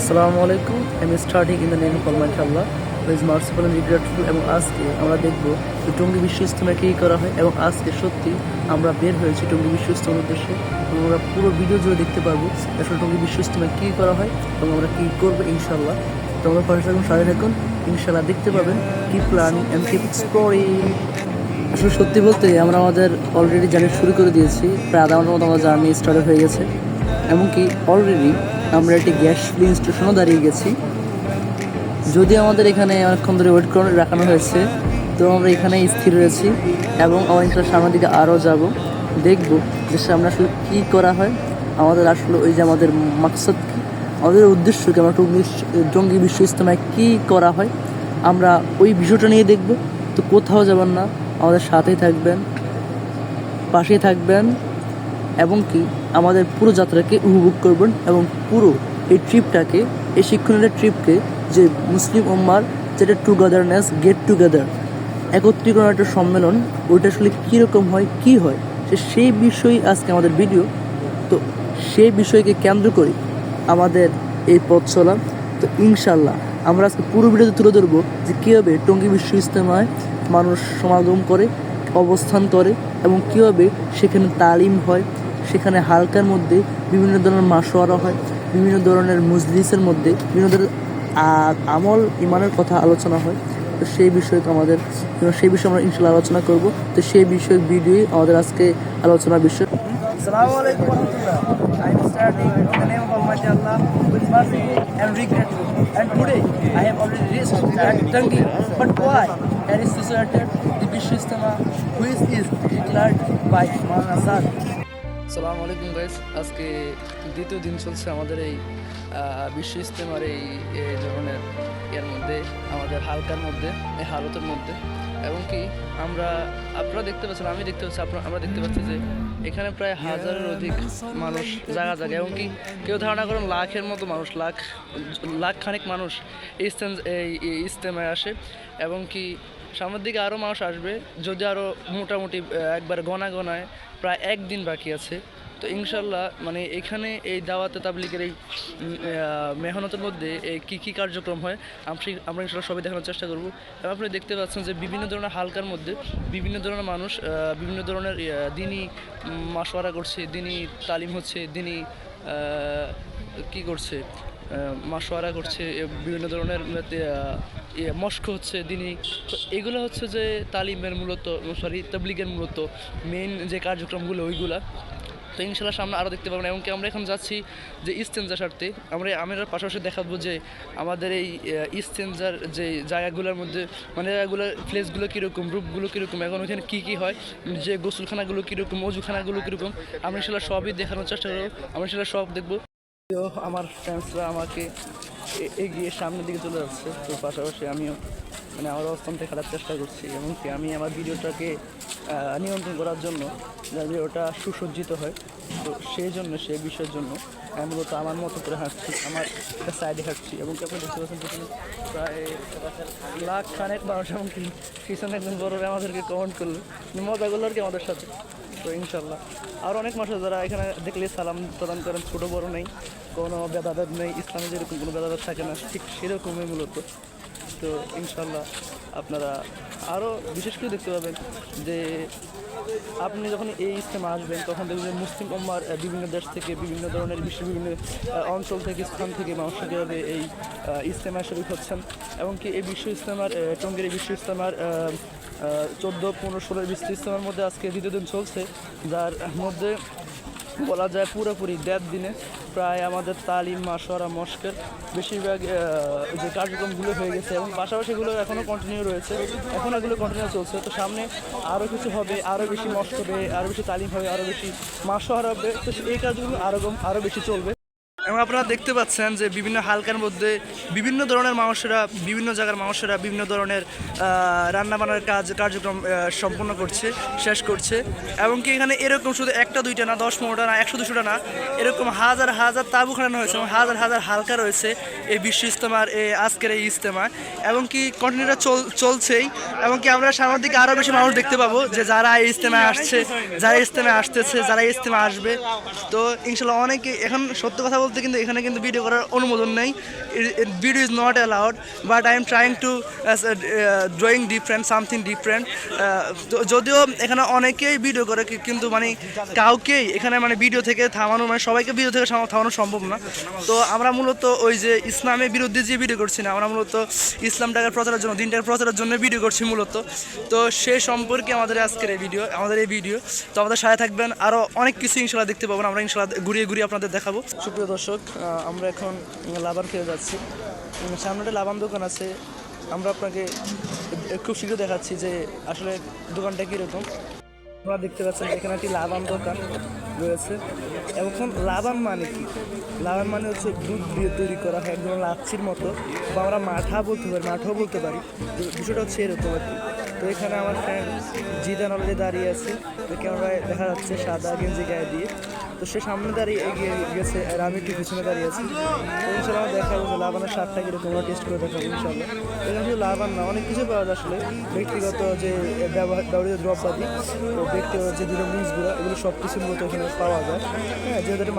আসসালামু আলাইকুম। আমি starting in the name of almighty Allah who is merciful and regretful. এবং আজকে আমরা দেখব যে টঙ্গী বিশ্ব ইজতেমায় কী করা হয়। এবং আজকে সত্যি আমরা বের হয়েছি টঙ্গী বিশ্ব ইজতেমার উদ্দেশ্যে, এবং আমরা পুরো ভিডিও জুড়ে দেখতে পারবো আসলে টঙ্গী বিশ্ব ইজতেমায় কী করা হয় এবং আমরা কী করবো ইনশাল্লাহ। তো আমরা পাশে থাকুন, সাথে থাকুন, ইনশাল্লাহ দেখতে পাবেন কি প্ল্যানিং অ্যান্ড কিপ এক্সপ্লোরিং। আসলে সত্যি বলতে আমরা আমাদের অলরেডি জার্নি শুরু করে দিয়েছি, প্রায় আধা ঘন্টার মতো আমাদের জার্নি স্টার্ট হয়ে গেছে। এমনকি অলরেডি আমরা একটি গ্যাস ফিলিং স্টেশনও দাঁড়িয়ে গেছি। যদি আমাদের এখানে অনেকক্ষণ ধরে ওয়েট করে রাখানো হয়েছে, তো আমরা এখানেই স্থির রয়েছি এবং আমরা ইনশাল্লাহ সামনের দিকে আরও যাব, দেখব যে সামনে আসলে কী করা হয়। আমাদের আসলে ওই যে আমাদের মাকসাদ কী, আমাদের উদ্দেশ্য কি, আমরা টঙ্গী বিশ্ব ইজতেমায় কী করা হয় আমরা ওই বিষয়টা নিয়ে দেখব। তো কোথাও যাবেন না, আমাদের সাথেই থাকবেন, পাশেই থাকবেন, এবং কি আমাদের পুরো যাত্রাকে উপভোগ করবেন। এবং পুরো এই ট্রিপটাকে, এই শিক্ষণীয় ট্রিপকে, যে মুসলিম উম্মার যেটা টুগেদারনেস, গেট টুগেদার, একত্রীকরণ একটা সম্মেলন, ওইটা আসলে কীরকম হয়, কী হয়, সেই বিষয়ই আজকে আমাদের ভিডিও। তো সেই বিষয়কে কেন্দ্র করে আমাদের এই পথ চলা। তো ইনশাল্লাহ আমরা আজকে পুরো ভিডিওতে তুলে ধরবো যে কীভাবে টঙ্গী বিশ্ব ইজতেমায় মানুষ সমাগম করে, অবস্থান করে, এবং কীভাবে সেখানে তালিম হয়, সেখানে হালকার মধ্যে বিভিন্ন ধরনের মাশওয়ারা হয়, বিভিন্ন ধরনের মজলিসের মধ্যে বিভিন্ন ধরনের আমল ইমানের কথা আলোচনা হয়। তো সেই বিষয়কে আমাদের, সেই বিষয়ে আমরা ইনশাল্লাহ আলোচনা করব। তো সেই বিষয়ক ভিডিওই আমাদের আজকে আলোচনার বিষয়। Assalamu alaikum warahmatullah. I am starting in the name of Almighty Allah, who is merciful and regretful. And today I have already reached at Tangi. But why? Here is situated the Bishu Ijtema, which is declared by Maulana Azad. আসসালামু আলাইকুম guys. আজকে দ্বিতীয় দিন চলছে আমাদের এই বিশ্ব ইজতেমার এই ধরনের এর মধ্যে, আমাদের হালকার মধ্যে, এই হালতের মধ্যে। এবং কি আপনারা দেখতে পাচ্ছেন, আমি দেখতে পাচ্ছি, আমরা দেখতে পাচ্ছি যে এখানে প্রায় হাজারের অধিক মানুষ জায়গা, এবং কি কেউ ধারণা করেন লাখের মতো মানুষ, লাখ খানিক মানুষ এই ইজতেমায় আসে। এবং কি সামনের দিকে আরও মানুষ আসবে, যদি আরও মোটামুটি একবার গণায় প্রায় একদিন বাকি আছে। তো ইনশাল্লাহ মানে এখানে এই দাওয়াতে তাবলিগের এই মেহনতের মধ্যে কী কার্যক্রম হয় আমরা ইনশাল্লাহ সবাই দেখানোর চেষ্টা করব। এবং আপনি দেখতে পাচ্ছেন যে বিভিন্ন ধরনের হালকার মধ্যে বিভিন্ন ধরনের মানুষ বিভিন্ন ধরনের দিনই মাশওয়ারা করছে, দিনই তালিম হচ্ছে, দিনই কী করছে, মাশওয়ারা করছে, বিভিন্ন ধরনের মস্ক হচ্ছে দিনই। তো এগুলো হচ্ছে যে তালিমের তাবলিগের মূলত মেইন যে কার্যক্রমগুলো ওইগুলা। তো ইনশাল্লাহ সামনে আরও দেখতে পাবেন। এমনকি আমরা এখন যাচ্ছি যে ইস্তেঞ্জার স্বার্থে, আমরা পাশাপাশি দেখাবো যে আমাদের এই ইস্তেঞ্জার যে জায়গাগুলোর মধ্যে, মানে জায়গাগুলোর প্লেসগুলো কীরকম, রূপগুলো কীরকম, এখন ওইখানে কী কী হয়, যে গোসলখানাগুলো কীরকম, অজুখানাগুলো কীরকম, আমরা ইনশাল্লাহ সবই দেখানোর চেষ্টা করবো। আমরা ইনশাল্লাহ সব দেখবো। আমার ফ্রেন্ডসরা আমাকে এগিয়ে সামনের দিকে চলে যাচ্ছে, তো পাশাপাশি আমিও মানে আমার অবস্থান থেকে খেলার চেষ্টা করছি। এমনকি আমি আমার ভিডিওটাকে নিয়ন্ত্রণ করার জন্য, যাতে ওটা সুসজ্জিত হয়, তো সেই বিষয়ের জন্য আমি মূলত আমার মতো করে হাঁটছি, আমার একটা সাইডে হাঁটছি। এবং আপনি দেখতে পাচ্ছেন যেখানে প্রায় লাখ খানেক মানুষ, এমনকি পিছনে একজন বড় আমাদেরকে কমেন্ট করলো, মজা করলো আর কি আমাদের সাথে। তো ইনশাল্লাহ আরও অনেক মানুষ যারা এখানে দেখলে সালাম প্রদান করেন, ছোটো বড় নেই, কোনো ভেদাভেদ নেই, ইসলামে যেরকম কোনো ভেদাভেদ থাকে না, ঠিক সেরকমই মূলত। তো ইনশাল্লাহ আপনারা আরও বিশেষ করে দেখতে পাবেন যে আপনি যখন এই ইজতেমা আসবেন, তখন দেখবেন মুসলিম উম্মার বিভিন্ন দেশ থেকে, বিভিন্ন ধরনের বিভিন্ন অঞ্চল থেকে, স্থান থেকে মানুষ কীভাবে এই ইজতেমায় শরীক হচ্ছেন। এবং কি এই বিশ্ব ইজতেমার, টঙ্গীর এই বিশ্ব ইজতেমার 14, 15, 16 বিশ্ব ইজতেমার মধ্যে আজকে দ্বিতীয় দিন চলছে, যার মধ্যে বলা যায় পুরোপুরি 1.5 দিনে প্রায় আমাদের তালিম, মাশওয়ারা, মস্কের বেশিরভাগ যে কার্যক্রমগুলো হয়ে গেছে, এবং পাশাপাশি এগুলো এখনও কন্টিনিউ রয়েছে, এখন এগুলো কন্টিনিউ চলছে। তো সামনে আরও কিছু হবে, আরও বেশি মস্ক হবে, আরও বেশি তালিম হবে, আরও বেশি মাশওয়ারা হবে। তো এই কাজগুলো আরও বেশি চলবে। এবং আপনারা দেখতে পাচ্ছেন যে বিভিন্ন হালকার মধ্যে বিভিন্ন ধরনের মানুষেরা, বিভিন্ন জায়গার মানুষেরা বিভিন্ন ধরনের রান্নাবান্নার কার্যক্রম সম্পন্ন করছে, শেষ করছে। এবং কি এখানে এরকম শুধু একটা দুইটা না, 10, 15টা না, 100, 200টা না, এরকম হাজার হাজার তাঁবু খানানো হয়েছে এবং হাজার হাজার হালকা রয়েছে এই বিশ্ব ইজতেমার আজকের এই ইজতেমায়। এবং কি কন্টিনিউটা চলছেই। এবং কি আমরা সামনের দিকে আরও বেশি মানুষ দেখতে পাবো, যে যারা এই ইজতেমায় আসছে, যারা ইজতেমায় আসতেছে, যারা ইজতেমায় আসবে। তো ইনশাল্লাহ অনেকে, এখন সত্য কথা বলতে মুহূর্তে কিন্তু এখানে কিন্তু ভিডিও করার অনুমোদন নেই, video is not allowed, but I am trying to drawing different something different. যদিও এখানে অনেকেই ভিডিও করে কিন্তু মানে কাউকেই এখানে মানে ভিডিও থেকে থামানো, মানে সবাইকে ভিডিও থেকে থামানো সম্ভব না। তো আমরা মূলত ওই যে ইসলামের বিরুদ্ধে যে ভিডিও করছি না, আমরা মূলত ইসলামটাকে প্রচারের জন্য, দিনটাকে প্রচারের জন্য ভিডিও করছি মূলত। তো সে সম্পর্কে আমাদের আজকের এই ভিডিও, তো আমাদের সাথে থাকবেন, আরও অনেক কিছু ইনশাল্লাহ দেখতে পাবেন, আমরা ইনশাল্লাহ ঘুরিয়ে ঘুরিয়ে আপনাদের দেখাবো। সুপ্রিয় দর্শক, আমরা এখন লাবান খেয়ে যাচ্ছি, সামনে একটা লাবান দোকান আছে, আমরা আপনাকে খুব শীঘ্র দেখাচ্ছি যে আসলে দোকানটা কীরকম। আপনারা দেখতে পাচ্ছেন এখানে একটি লাবান দোকান রয়েছে। এখন লাবান মানে কি? লাবান মানে হচ্ছে দুধ দিয়ে তৈরি করা হয়, একদম লাচ্ছির মতো, বা আমরা মাঠাও বলতে পারি। বিষয়টা হচ্ছে এরকম আর কি। তো এখানে আমার ফ্রেন্ড জিদান অলরেডি দাঁড়িয়ে আছে, ক্যামেরায় দেখা যাচ্ছে সাদা গেঞ্জি গায়ে দিয়ে। তো সে সামনে দাঁড়িয়ে এগিয়ে গেছে আর আমি একটু পিছনে দাঁড়িয়ে আছি। তো ইনশাল্লাহ আমরা দেখাবো যে লাবানের স্বাদটা কীরকম, আমরা টেস্ট করে দেখাবো ইনশাল্লাহ। এখানে শুধু লাবান না, অনেক কিছু পাওয়া যায় আসলে, ব্যক্তিগত যে ব্যবহৃত দ্রব্যাদি ও ব্যক্তিগত যে জিনিসগুলো, এগুলো সব কিছু মতো এখানে পাওয়া যায়। হ্যাঁ, যেহেতু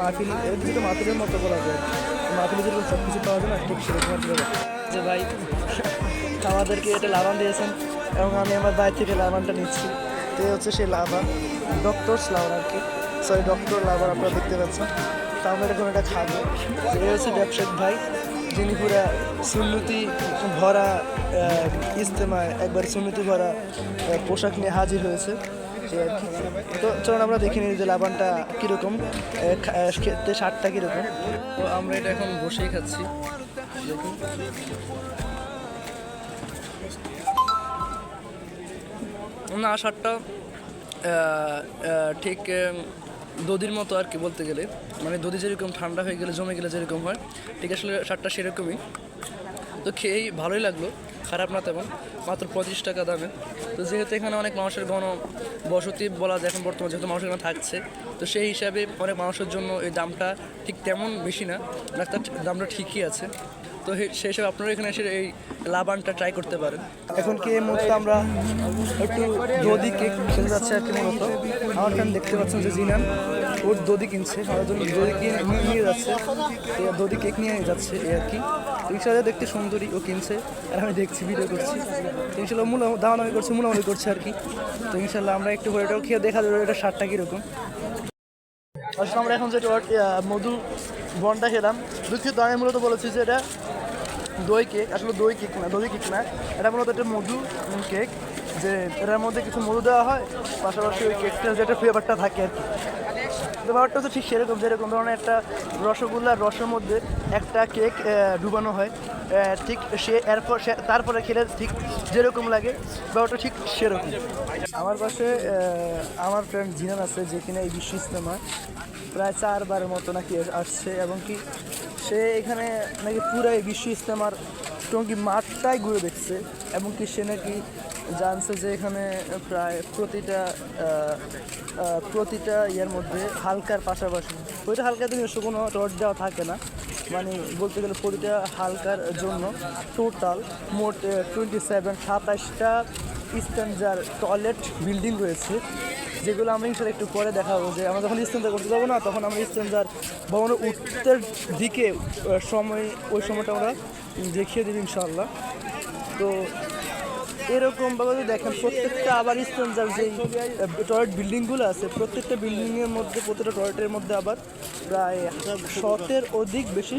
মাহফিলের মতো বলা যায়, মাহফিলে যেরকম সব কিছু পাওয়া যায় না, ঠিক সেরকম যে ভাই আমাদেরকে এটা লাবান দিয়েছেন এবং আমি আমার বাইরে থেকে লাবানটা নিচ্ছি। তো হচ্ছে সেই লাবান, ডক্টরস লাবান আর কি, সরি ডক্টর লাবান আপনারা দেখতে পাচ্ছেন। তো আমরা এখন এটা খাবো। এ হচ্ছে ব্যবসায়িক ভাই, যিনি পুরা সুন্নতি ভরা ইজতেমায় একবার সুন্নতি ভরা পোশাক নিয়ে হাজির হয়েছে। তো চলুন আমরা দেখে নিই যে লাবানটা কীরকম, খেতে স্বাদটা কীরকম। তো আমরা এটা এখন বসেই খাচ্ছি, দেখুন। না, স্বাদটা ঠিক দধির মতো আর কি বলতে গেলে, মানে দধি যেরকম ঠান্ডা হয়ে গেলে জমে গেলে যেরকম হয়, ঠিক আসলে স্বাদটা সেরকমই। তো খেয়েই ভালোই লাগলো, খারাপ না তেমন, মাত্র 35 টাকা দামে। তো যেহেতু এখানে অনেক মানুষের বসতি বলা যায় এখন বর্তমানে, যেহেতু মানুষ এখানে থাকছে, তো সেই হিসাবে অনেক মানুষের জন্য এই দামটা ঠিক তেমন বেশি না, তার দামটা ঠিকই আছে। তো সেই হিসাবে আপনারা এখানে এসে এই লাবানটা ট্রাই করতে পারেন। এখন কি এই মুহূর্তে আমরা একটু দধি কেক খেতে যাচ্ছি আর কি। মূলত আমার ফ্রেন্ড দেখতে পাচ্ছেন যে জিনান, ওর দধি কিনছে, আমার জন্য দধি নিয়ে যাচ্ছে, দধি কেক নিয়ে যাচ্ছে এই আর কি। রিক্সাটা দেখতে সুন্দরী, ও কিনছে আর আমি দেখছি, ভিডিও করছি। ইনশাল্লাহ দামাদামি করছে, মুলামুলি করছে আর কি। তো ইনশাল্লাহ আমরা একটু ওটাও খেয়ে দেখা যাবে এটা স্বাদটা কীরকম। আসলে আমরা এখন যেটা মধু বনটা খেলাম, দুঃখিত আমি মূলত বলেছি যে এটা দই কেক, আসলে দই কেক না, এটা মূলত একটা মধু কেক, যে এটার মধ্যে কিছু মধু দেওয়া হয়, পাশাপাশি ওই কেকটার যেটা ফ্লেভারটা থাকে আর কি। তো ব্যাপারটা হচ্ছে ঠিক সেরকম, যেরকম ধরনের একটা রসগোল্লার রসের মধ্যে একটা কেক ডুবানো হয়, ঠিক তারপরে খেলে ঠিক যেরকম লাগে, ব্যাপারটা ঠিক সেরকম। আমার পাশে আমার ফ্রেন্ড জিনান আছে, যে কিনা এই বিশ্ব ইজতেমায় প্রায় 4 বারের মতো নাকি আসছে, এবং কি সে এখানে নাকি পুরো এই বিশ্ব ইজতেমার টঙ্গী মাঠটাই ঘুরে দেখছে, এবং কি সে নাকি জানছে যে এখানে প্রায় প্রতিটা ইয়ের মধ্যে হালকার পাশাপাশি, প্রতিটা হালকার জন্য কোনো রড দেওয়া থাকে না, মানে বলতে গেলে প্রতিটা হালকার জন্য টোটাল মোট 27টা স্ট্যান্ডার্ড টয়লেট বিল্ডিং রয়েছে, যেগুলো আমরা ইনশাল্লাহ একটু পরে দেখাবো। যে আমরা যখন স্ট্যান্ডার্ড করতে যাবো না, তখন আমরা স্ট্যান্ডার্ড ভবনের উত্তর দিকে ওই সময়টা আমরা দেখিয়ে দেবো ইনশাল্লাহ। তো এরকমভাবে যদি দেখেন, প্রত্যেকটা আবার স্ট্যান্ডার্ড যেই টয়লেট বিল্ডিংগুলো আছে, প্রত্যেকটা বিল্ডিংয়ের মধ্যে, প্রত্যেকটা টয়লেটের মধ্যে আবার প্রায় 100-এর অধিক বেশি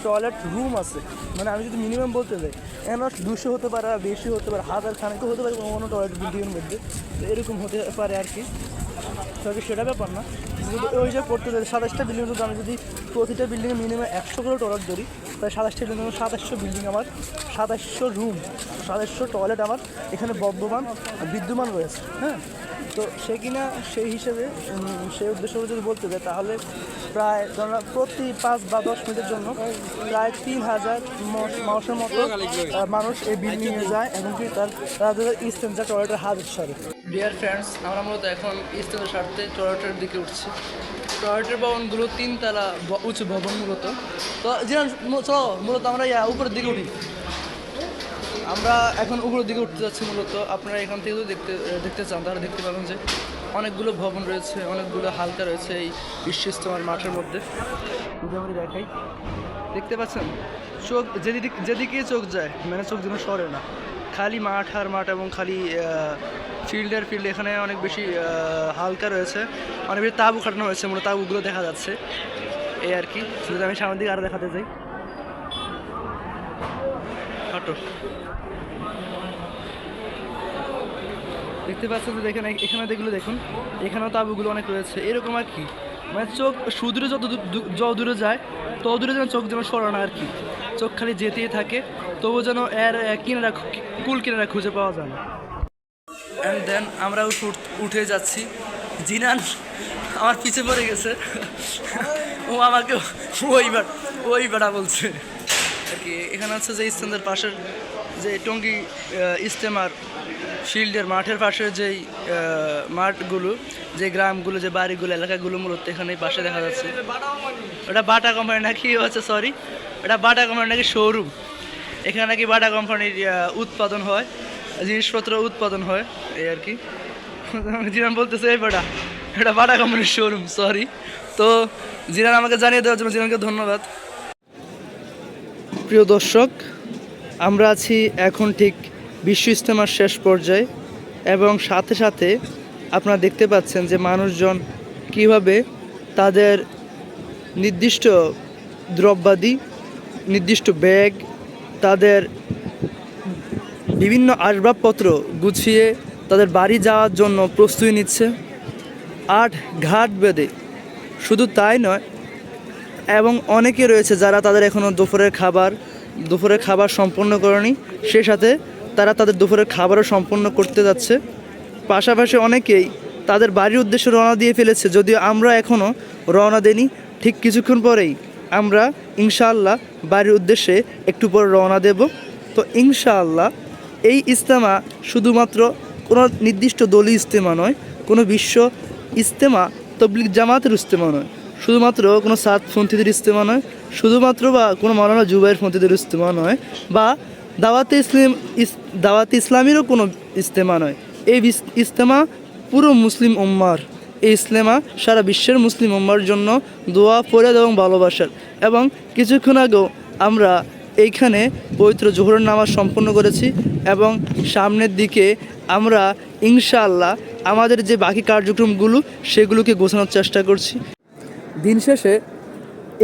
টয়লেট রুম আছে। মানে আমি যদি মিনিমাম বলতে যাই, এখানে 200 হতে পারে, বেশি হতে পারে, 1000 খানিকও হতে পারে কোনো টয়লেট বিল্ডিংয়ের মধ্যে। তো এরকম হতে পারে আর কি, তবে সেটা ব্যাপার না। যদি ওই যে করতে যাই 27টা বিল্ডিং, যদি আমি যদি প্রতিটা বিল্ডিংয়ে মিনিমাম 100 করে টয়লেট ধরি, তাই 27টা বিল্ডিং, 2700 বিল্ডিং, আমার 2700 রুম, 2700 টয়লেট আমার এখানে বিদ্যমান রয়েছে। হ্যাঁ, তো সে কিনা সেই হিসেবে সেই উদ্দেশ্য যদি বলতে যায়, তাহলে প্রায় ধরুন প্রতি 5 বা 10 মিনিটের জন্য প্রায় 3000 মানুষের মতো মানুষ এই বিল্ডিংয়ে যায়, এবং কি তাদের স্ট্যান্ডার্ড টয়লেটের হাত সারে। ডিয়ার ফ্রেন্ডস, আমরা মূলত এখন স্ট্যান্ডার্ড স্বার্থে টয়লেটের দিকে উঠছি। টয়লেটের ভবনগুলো 3 তলা উঁচু ভবন মূলত। তো চলো মূলত আমরা উপরের দিকে উঠি। আমরা এখন উপরের দিকে উঠতে যাচ্ছি মূলত। আপনারা এখান থেকে যদি দেখতে চান, তাহলে দেখতে পাবেন যে অনেকগুলো ভবন রয়েছে, অনেকগুলো হালকা রয়েছে এই বিশ্ব ইজতেমার মাঠের মধ্যে। যদি আমি দেখাই, দেখতে পাচ্ছেন চোখ যেদিকে চোখ যায় মানে চোখ যেন সরে না, খালি মাঠ আর মাঠ এবং খালি ফিল্ড। এখানে অনেক বেশি হালকা রয়েছে, অনেক বেশি তাঁবু খাটানো হয়েছে, মনে তাঁবুগুলো দেখা যাচ্ছে এই আর কি। যদি আমি সামনের দিকে আরও দেখাতে যাই, হাঁটো, দেখতে পাচ্ছেন যে দেখেন এখানে দেখলে দেখুন এখানেও তাঁবুগুলো অনেক রয়েছে এরকম আর কি। মানে চোখ সুদূরে যত দূরে যায় তত দূরে যেন চোখ যেন সরে না আর কি, চোখ খালি যেতেই থাকে, তবু যেন এর কুল কিনারা খুঁজে পাওয়া যায় না। অ্যান্ড দেন আমরা উঠে যাচ্ছি। জিনান আমার পিছে পড়ে গেছে, ও আমাকে ওই বেড়া বলছে আর কি। এখানে হচ্ছে যে ইস্তানদের পাশের যে টঙ্গী ইজতেমার ফিল্ডের মাঠের পাশের যেই মাঠগুলো, যে গ্রামগুলো, যে বাড়িগুলো, এলাকাগুলো মূলত এখানে পাশে দেখা যাচ্ছে। ওটা বাটা কোম্পানি নাকি হচ্ছে, সরি ওটা বাটা কোম্পানি নাকি শোরুম। এখানে নাকি বাটা কোম্পানির উৎপাদন হয়, জিনিসপত্র উৎপাদন হয় এই আর কি। জিরান বলতেছে এই এটা বাটা কোম্পানির শোরুম, সরি। তো জিরান আমাকে জানিয়ে দেওয়ার জন্য জিরানকে ধন্যবাদ। প্রিয় দর্শক, আমরা আছি এখন ঠিক বিশ্ব ইজতেমার শেষ পর্যায়ে এবং সাথে সাথে আপনারা দেখতে পাচ্ছেন যে মানুষজন কিভাবে তাদের নির্দিষ্ট দ্রব্যাদি, নির্দিষ্ট ব্যাগ, তাদের বিভিন্ন আসবাবপত্র গুছিয়ে তাদের বাড়ি যাওয়ার জন্য প্রস্তুতি নিচ্ছে 8 ঘাট বেঁধে। শুধু তাই নয়, এবং অনেকে রয়েছে যারা তাদের এখনও দুপুরের খাবার সম্পন্ন করেনি, সে সাথে তারা তাদের দুপুরের খাবারও সম্পন্ন করতে যাচ্ছে। পাশাপাশি অনেকেই তাদের বাড়ির উদ্দেশ্যে রওনা দিয়ে ফেলেছে, যদিও আমরা এখনও রওনা দিইনি। ঠিক কিছুক্ষণ পরেই আমরা ইনশাআল্লাহ বাড়ির উদ্দেশ্যে একটু পরে রওনা দেব। তো ইনশাআল্লাহ এই ইজতেমা শুধুমাত্র কোনো নির্দিষ্ট দলীয় ইজতেমা নয়, কোনো বিশ্ব ইজতেমা তবলিগ জামাতের ইজতেমা নয়, শুধুমাত্র কোনো সাতপন্থীদের ইজতেমা নয়, শুধুমাত্র বা কোনো মাওলানা জুবাইর পন্থীদের ইজতেমা নয়, বা দাওয়াতে ইসলামেরও কোনো ইজতেমা নয়। এই ইজতেমা পুরো মুসলিম উম্মার, এই ইজতেমা সারা বিশ্বের মুসলিম উম্মার জন্য দোয়া, ফরিয়াদ এবং ভালোবাসার। এবং কিছুক্ষণ আগেও আমরা এইখানে পবিত্র জোহরের নামাজ সম্পন্ন করেছি এবং সামনের দিকে আমরা ইনশাআল্লাহ আমাদের যে বাকি কার্যক্রমগুলো সেগুলোকে গোছানোর চেষ্টা করছি। দিন শেষে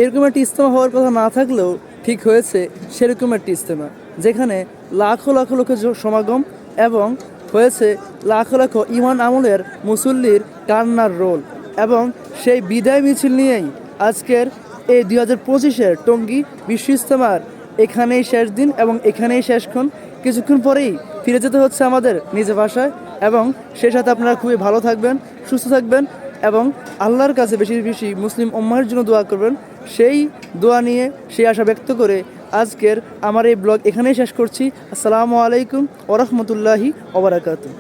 এরকম একটি ইজতেমা হওয়ার কথা না থাকলেও ঠিক হয়েছে সেরকম একটি ইজতেমা, যেখানে লাখো লাখো লোকের সমাগম এবং হয়েছে লাখো লাখো ইমান আমলের মুসল্লির কান্নার রোল। এবং সেই বিদায় মিছিল নিয়েই আজকের এই 2025-এর টঙ্গী বিশ্ব ইজতেমার এখানেই শেষ দিন এবং এখানেই শেষক্ষণ। কিছুক্ষণ পরেই ফিরে যেতে হচ্ছে আমাদের নিজ ভাষায়। এবং সেই সাথে আপনারা খুবই ভালো থাকবেন, সুস্থ থাকবেন এবং আল্লাহর কাছে বেশি বেশি মুসলিম উম্মাহর জন্য দোয়া করবেন। সেই দোয়া নিয়ে, সেই আশা ব্যক্ত করে আজকের আমার এই ব্লগ এখানেই শেষ করছি। আসসালামু আলাইকুম ওয়া রাহমাতুল্লাহি ওয়া বারাকাতুহু।